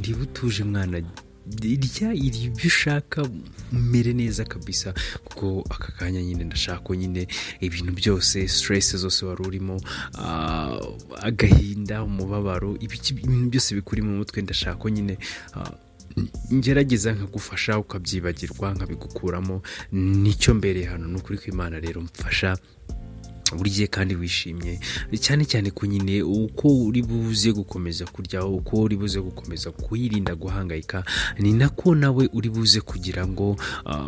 ndi butuje mwana irya iri bishaka mere neza kabisa kuko aka kanya nyine ndashaka nyine ibintu byose stress zose warurimo agahinda umubabaro ibintu byose bikuri mu mutwe ndashaka nyine ngerageza nkagufasha ukabyibagirwa nkabigukuramo nicyo mbere hano n'ukuri kw'Imana rero mfasha buriye kandi wishimye cyane cyane ko nyine uko uri buze gukomeza kurya uko uri buze gukomeza kwirinda guhangayika ni nako nawe uri buze kugira ngo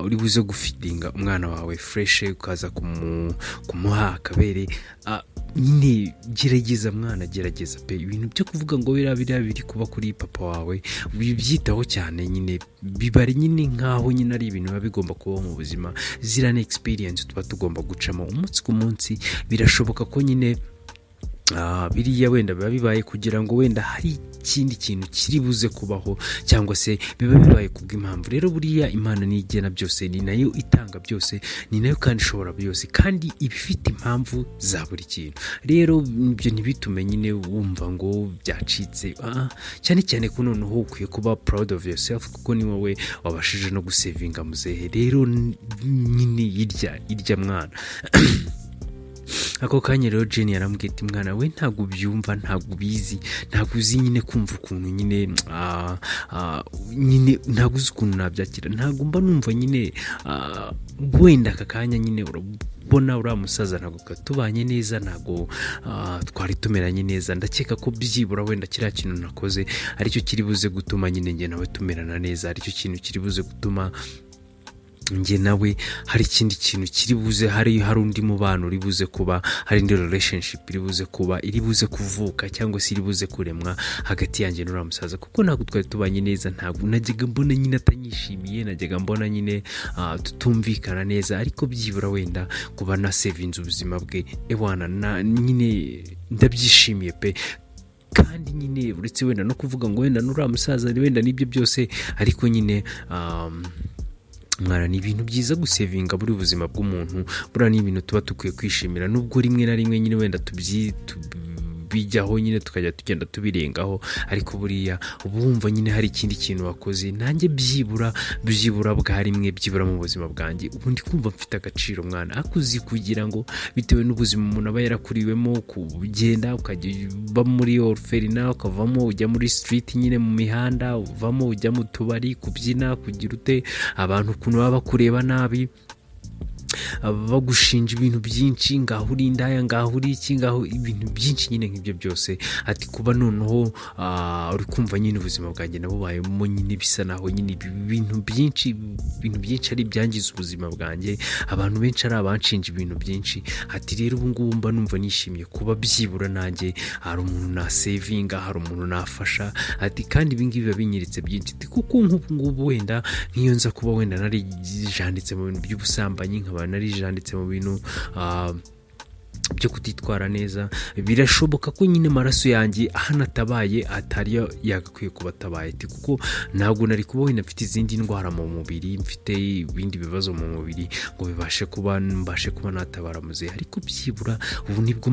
uri buze gufidinga umwana wawe fresh ukaza kumuha akabere nyine gerageza mwana gerageza pe ibintu byo kuvuga ngo biri kuba kuri papa wawe bibyitaho cyane nyine bibari nyine nkaho nyine ari ibintu biba bigomba kuba mu buzima zirane experience tuba tugomba gucamo umunsi ku munsi birashoboka ko nyine biriya wenda biba bibaye kugira ngo wenda hari ikindi kintu kiri buze kubaho cyangwa se biba bibaye kubw'impamvu rero buriya Imana nigena byose ni nayo itanga byose ni nayo kandi ishobora byose kandi ibifite impamvu za buri kintu rero ibyo ntibitume nyine wumva ngo byacitse cyane cyane ko noneho ukwiye kuba proud of yourself kuko ni wowe wabashije no gusevinga muzehe rero nyine irya mwana ako kanya rero Jenny yarambwiye ati mwana we ntago ubyumva ntago ubizi ntago uzi nyine kumva ukuntu nyine ntago uzi ukuntu nabyakira ntago mba numva nyine wenda aka kanya nyine urabona uriya musaza ntago katubanye neza ntago twari tumeranye neza ndakeka ko byibura wenda kiriya kintu nakoze aricyo kiri buze gutuma nyine njye nawe tumerana neza aricyo kintu kiri buze gutuma njye nawe hari ikindi kintu kiri buze hari undi mubano uri buze kuba hari indi relationship iri buze kuba iri buze kuvuka cyangwa se iri buze kuremwa hagati yanjye n'uriya musaza kuko ntabwo twari tubanye neza ntabwo najyaga mbona nyine atanyishimiye najyaga mbona nyine tutumvikana neza ariko byibura wenda kuba na savinze ubuzima bwe ewana nyine ndabyishimiye pe kandi nyine uretse wenda no kuvuga ngo wenda n'uriya musaza wenda nibyo byose ariko nyine mwana ni ibintu byiza gusevinga buri buzima bw'umuntu buriya ni ibintu tuba tukwiye kwishimira nubwo rimwe na rimwe nyine wenda bijyaho nyine tukajya tugenda tubirengaho ariko buriya ubumva nyine hari ikindi kintu wakoze nanjye byibura bwa rimwe byibura mu buzima bwanjye ubundi kumva mfite agaciro mwana akuzi kugira ngo bitewe n'ubuzima umuntu aba yarakuriwemo kugenda ukajya uba muri orphelinat ukavamo ujya muri street nyine mu mihanda uvamo ujya mu tubari kubyina kugira ute abantu ukuntu baba bakureba nabi bagushinja ibintu byinshi ngaho uri indaya ngaho uri iki ngaho ibintu byinshi nyine nk'ibyo byose ati kuba noneho uri kumva nyine ubuzima bwanjye nabo bayemo nyine bisa naho nyine ibintu byinshi ari byangiza ubuzima bwanjye abantu benshi ari abanshinja ibintu byinshi ati rero ubu ngubu mba numva nishimiye kuba byibura nanjye hari umuntu na savinga hari umuntu nafasha ati kandi ibi ngibi biba binyiritse byinshi kuko nk'ubu ngubu wenda nk'iyo nza kuba wenda narijanditse mu bintu by'ubusambanyi nkaba narijanditse mu bintu byo kutitwara neza birashoboka ko nyine maraso yanjye ahanatabaye atari yagakwiye kuba atabaye kuko ntabwo nari kuba wenda mfite izindi ndwara mu mubiri mfite ibindi bibazo mu mubiri ngo mbashe kuba natabara muzehe ariko byibura ubu nibwo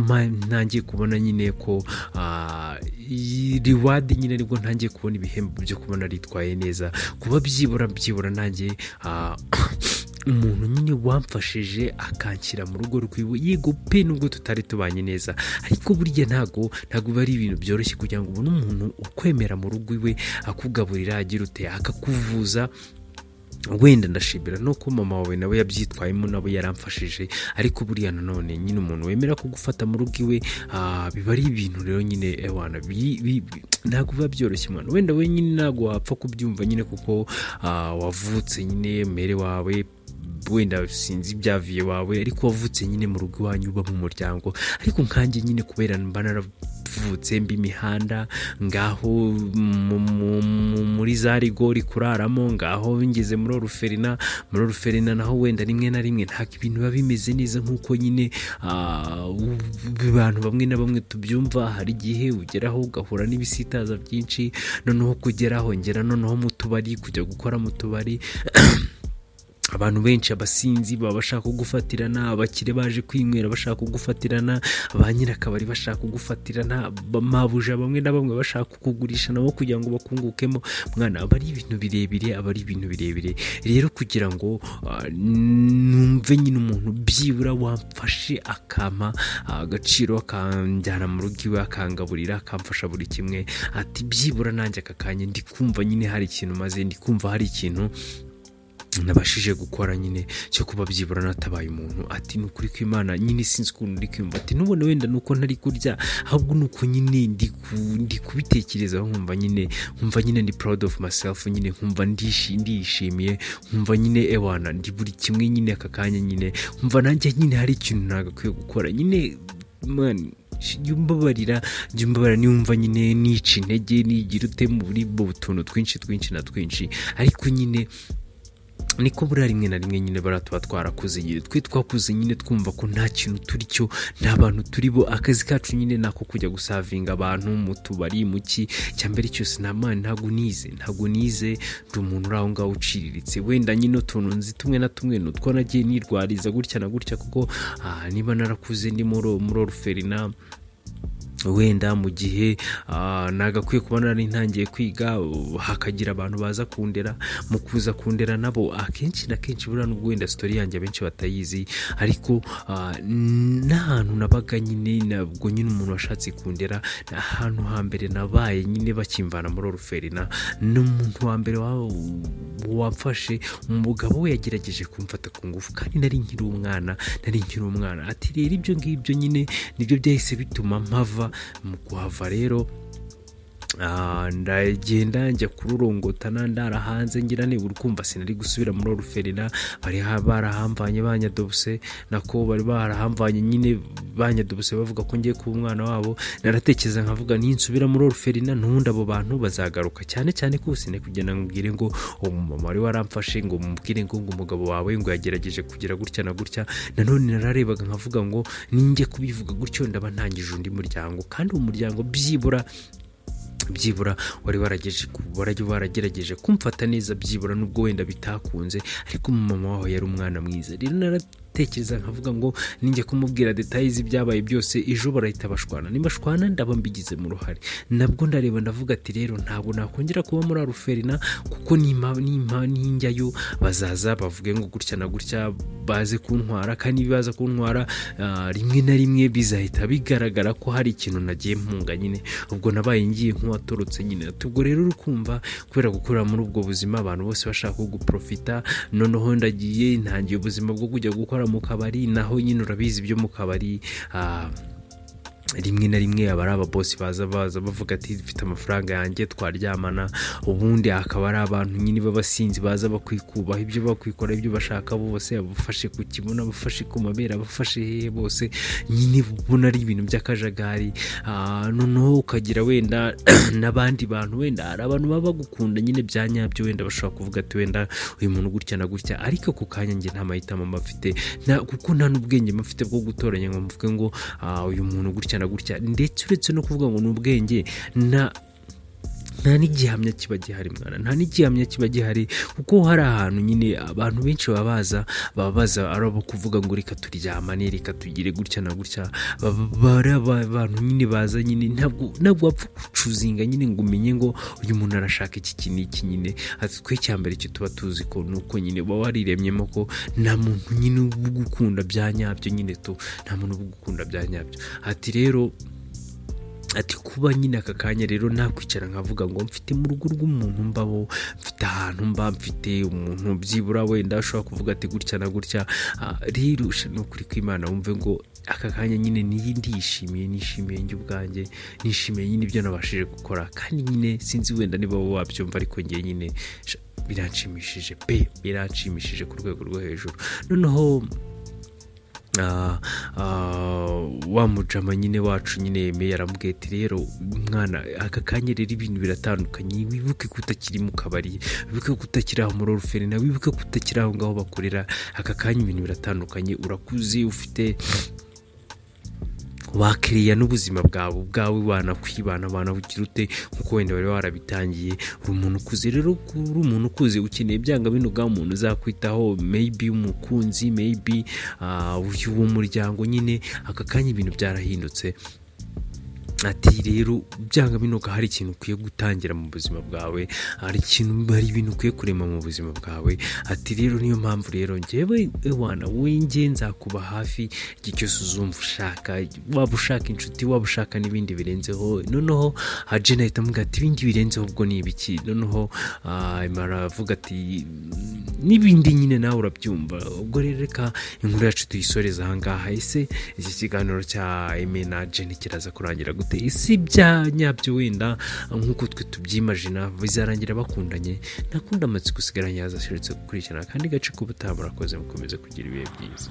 ntangiye kubona nyine ko reward nyine nibwo ntangiye kubona ibihembo byo kuba naritwaye neza kuba byibura nanjye umuntu nyine wamfashije akanshyira mu rugo rwiwe yego pe nubwo tutari tubanye neza ariko burya ntago bari ibintu byoroshye kugira ngo ubone umuntu ukwemera mu rugo iwe akugaburira agira ute akakuvuza wenda ndashimira no ko mama wawe nawe yabyitwayemo nabo yaramfashije ariko buriya nanone nyine umuntu wemera kugufata mu rugo iwe biba ari ibintu rero nyine ewana ntabwo biba byoroshye mwana wenda we nyine ntabwo wapfa kubyumva nyine kuko wavutse nyine mere wawe wenda sinzi ibyaviye wawe ariko wavutse nyine mu rugo iwanyu uba mu muryango ariko nkanjye nyine kubera mba naravutse mbi imihanda ngaho muri za rigori kuraramo ngaho ngeze muri orphelinat naho wenda rimwe na rimwe nta ibintu biba bimeze neza nk'uko nyine abantu bamwe na bamwe tubyumva hari igihe ugeraho ugahura n'ibisitaza byinshi noneho kugeraho ngera noneho mu tubari kujya gukora mu tubari abantu benshi abasinzi baba bashaka kugufatirana, abakire baje kwinywera bashaka kugufatirana, ba nyirakabari bashaka kugufatirana, mabuja bamwe na bamwe bashaka kukugurisha nabo kugira ngo bakungukemo. Mwana, aba ari ibintu birebire rero kugira ngo numve nyine umuntu byibura wamfashe akampa agaciro, akanjyana mu rugo iwe, akangaburira, akamfasha buri kimwe, ati byibura nanjye aka kanya ndi kumva nyine hari ikintu maze, ndi kumva hari ikintu nabashije gukora nyine cyo kuba byibura natabaye umuntu. Ati nukuri ko Imana nyine sinzi ukuntu ndi kwiyumva, ati nubone wenda nuko ntari kurya, ahubwo nuko nyine ndi kubitekerezaho, nkumva nyine ndi proud of myself, nyine nkumva ndishimiye, nkumva nyine ewana ndi buri kimwe nyine aka kanya, nyine nkumva nanjye nyine hari ikintu nagakwiye gukora nyine. Man, jumbabarira niwumva nyine nica intege, nigira ute muri bo tuntu twinshi, ariko nyine niko buriya rimwe na rimwe nyine baratuba twarakuze nyine twakuze nyine twumva ko nta kintu turi cyo, nta bantu turi bo, akazi kacu nyine nako kujya gusavinga abantu mu tubari muki cyambere cyose. ntabwo nize ndi umuntu uri aho ngaho uciriritse, wenda nyine utuntu nzi tumwe na tumwe nutwo nagiye nirwariza gutya na gutya, kuko niba narakuze ndi muri oruferina, wenda mu gihe nagakwiye kuba nari ntangiye kwiga, hakagira abantu baza kundera, mu kuza kundera nabo akenshi na kenshi buriya nubwo wenda story yanjye benshi batayizi, ariko n'ahantu nabaga nyine nabwo nyine umuntu washatse kundera, ahantu hambere nabaye nyine bakimvana muri oruferina, n'umuntu wa mbere wamfashe umugabo we yagerageje kumfata ku ngufu, kandi nari nkiri umwana. Ati rero ibyo ngibyo nyine nibyo byahise bituma mpava. Mu kuhava rero ndagenda njya kururongotana, ndara hanze ngira niba urukumva sinari gusubira muri oruferina, bari barahamvanye banyadobuse, nako bari barahamvanye nyine banyadobuse bavuga ko ngiye kuba umwana wabo. Naratekereza nkavuga ninsubira muri oruferina n'ubundi abo bantu bazagaruka, cyane ko sine kugenda ngubwire ngo umumama wari waramfashe ngo mubwire ngo umugabo wawe ngo yagerageje kugira gutya na gutya. Nanone nararebaga nkavuga ngo ninjye kubivuga gutyo ndaba ntangije undi muryango, kandi uwo muryango byibura wari waragerageje kumfata neza, byibura nubwo wenda bitakunze, ariko mama waho yari umwana mwiza. Rero naratekereza nkavuga ngo ninjye kumubwira details ibyabaye byose ejo barahita bashwana, nibashwana ndaba mbigize mu ruhare. Nabwo ndareba ndavuga ati rero ntabwo nakongera kuba muri aruferina, kuko ninjyayo bazaza bavuge ngo gutya na gutya, baze kuntwara, kandi bibaza kuntwara rimwe na rimwe bizahita bigaragara ko hari ikintu nagiye mpunga nyine. Ubwo nabaye ngiye nk'uwatorotse nyine. Ubwo rero urukumva kubera gukorera muri ubwo buzima abantu bose bashaka kuguprofita, noneho ndagiye ntangiye ubuzima bwo kujya gukora mu kabari, naho nyine urabizi byo mu kabari rimwe na rimwe aba ari ababosi baza bavuga ati mfite amafaranga yanjye twaryamana, ubundi akaba ari abantu nyine b'abasinzi baza bakwikubaha ibyo bakwikora ibyo bashaka bose, abafashe ku kibuno, abafashe ku mabere, abafashe hehe, bose nyine ubona ari ibintu by'akajagari. Noneho ukagira wenda n'abandi bantu, wenda hari abantu baba bagukunda nyine bya nyabyo, wenda bashobora kuvuga ati wenda uyu muntu gutya na gutya, ariko ku kanya njye nta mahitamo mafite, kuko nta n'ubwenge mafite bwo gutoranya ngo mvuge ngo uyu muntu gutya na gutya. Ndetse uretse no kuvuga ngo n'ubwenge, nta n'igihamya kiba gihari mwana, nta n'igihamya kiba gihari, kuko hari ahantu nyine abantu benshi babaza ari abo kuvuga ngo reka turyamane, reka tugire gutya na gutya. Abantu nyine baza nyine ntabwo wapfa gucuzinga nyine ngo umenye ngo uyu muntu arashaka iki n'iki nyine. Ati twe cyambere cyo tuba tuzi ko nuko nyine baba wariremyemo ko nta muntu nyine ugukunda bya nyabyo nyine, nta muntu ugukunda bya nyabyo. Ati rero ati kuba nyine aka kanya rero nakwicara nkavuga ngo mfite mu rugo rw'umuntu mbaho, mfite ahantu mba, mfite umuntu byibura wenda ashobora kuvuga ati gutya na gutya. Rero n'ukuri kw'Imana wumve ngo aka kanya nyine nishimiye njye ubwanjye, nishimiye nyine ibyo nabashije gukora, kandi nyine sinzi wenda niba wowe wabyumva, ariko ngiye nyine biranshimishije ku rwego rwo hejuru. Noneho wa mujama nyine wacu nyine yemeye aramubwira ati rero mwana aka kanya rero ibintu biratandukanye, wibuke kutakiri mu kabari, wibuke kutakiri aho muri oruferina, wibuke kutakiri aho ngaho bakorera. Aka kanya ibintu biratandukanye, urakuze, ufite wakiriya n'ubuzima bwawe wanakwibana wanabugira ute nkuko wenda wari warabitangiye. uri umuntu ukuze rero, uri umuntu ukuze ukeneye byanga binuga umuntu uzakwitaho, maybe umukunzi, maybe uwo muryango nyine. Aka kanya ibintu byarahindutse, ati rero byanga binuka hari ikintu ukwiye gutangira mu buzima bwawe, hari ibintu ukwiye kurema mu buzima bwawe. Ati rero niyo mpamvu rero njyewe wenjye nzakuba hafi igihe cyose uzumva ushaka, waba ushaka inshuti, waba ushaka n'ibindi birenzeho. noneho Jane ahita amuga ati ibindi birenzeho ubwo ni ibiki? noneho aravuga ati n'ibindi nyine nawe urabyumva. ubwo rero reka inkuru yacu tuyisoreza ahangaha. ese iki kiganiro cya Aime na Jane kiraza kurangira gute? isi bya nyabyo wenda nk'uko twe tubyimagina bizarangira bakundanye? nakunda amatsiko usigaranye yazashiritse gukurikirana kandi gace k'ubutaha. murakoze, mukomeze kugira ibihe byiza.